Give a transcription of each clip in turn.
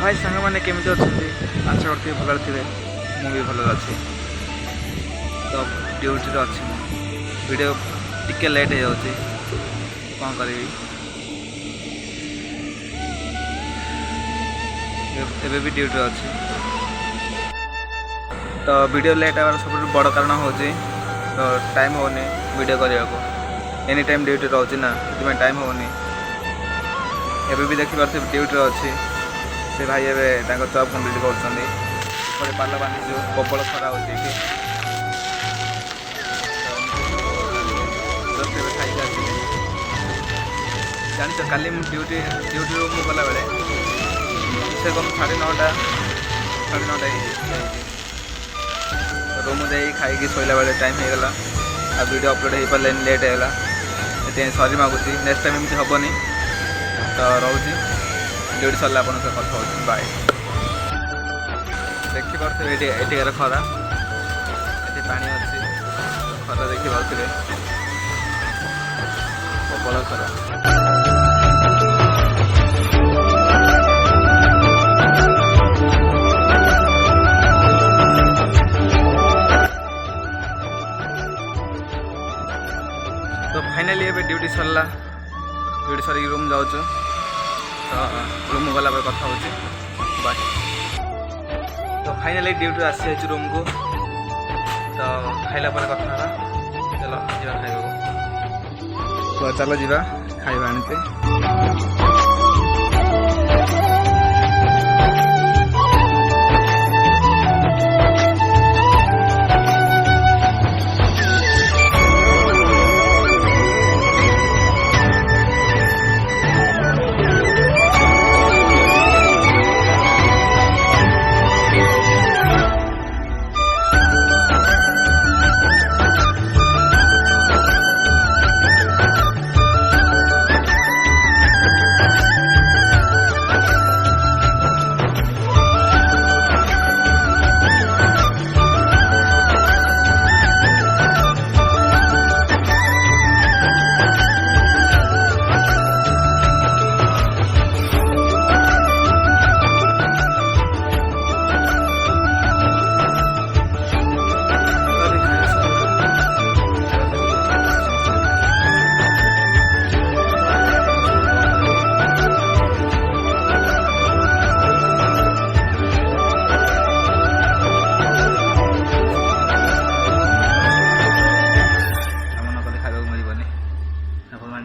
भाई सांग मैंने केमी अच्छा आशा करते भल थे मुझे भल अच्छी तो ड्यूटी अच्छी वीडियो टिके लेट हो जाऊँगी कौन करी एबे भी ड्यूटी अच्छी तो वीडियो लेट आवार सब बड़ कारण हूँ तो टाइम होनी वीडियो करने को एनी टाइम ड्यूटी रोचे ना से टाइम होनी एबे भी देखी पार्थे ड्यूटी अच्छी से भाई एवं जॉब कम्प्लीट कर पार्ला बांधीचु प्रबल खरा हो जान काली ड्यूटी मुझे गला बेले से कम 9:30 रूम जा खाई शोला बेले टाइम हो गला आ वीडियो अपलोड हो पारे लेट होगा ये सरी मागुची नेक्स्ट टाइम एमती हेनी तो रोची ड्यूटी सरला आप कथा हो बाय देखिपे ये खरा ये पा अच्छी खरा देखिपे प्रबल खरा तो फाइनाली एबे ड्यूटी सरला ड्यूटी सर रूम जाऊँ तो रूम गला कथा हो बाय तो फाइनाली ड्यूटी आसी रूम को तो खाइला कथा चलो जा खाइबा तो चलो जा खाइबा आनते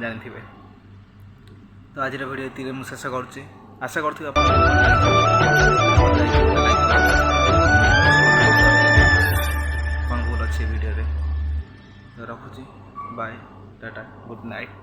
जानी तो आज वीडियो ये मुझे शेष करुँच आशा कर कौन भूल अच्छे वीडियो तो रखुची बाय टाटा गुड नाइट।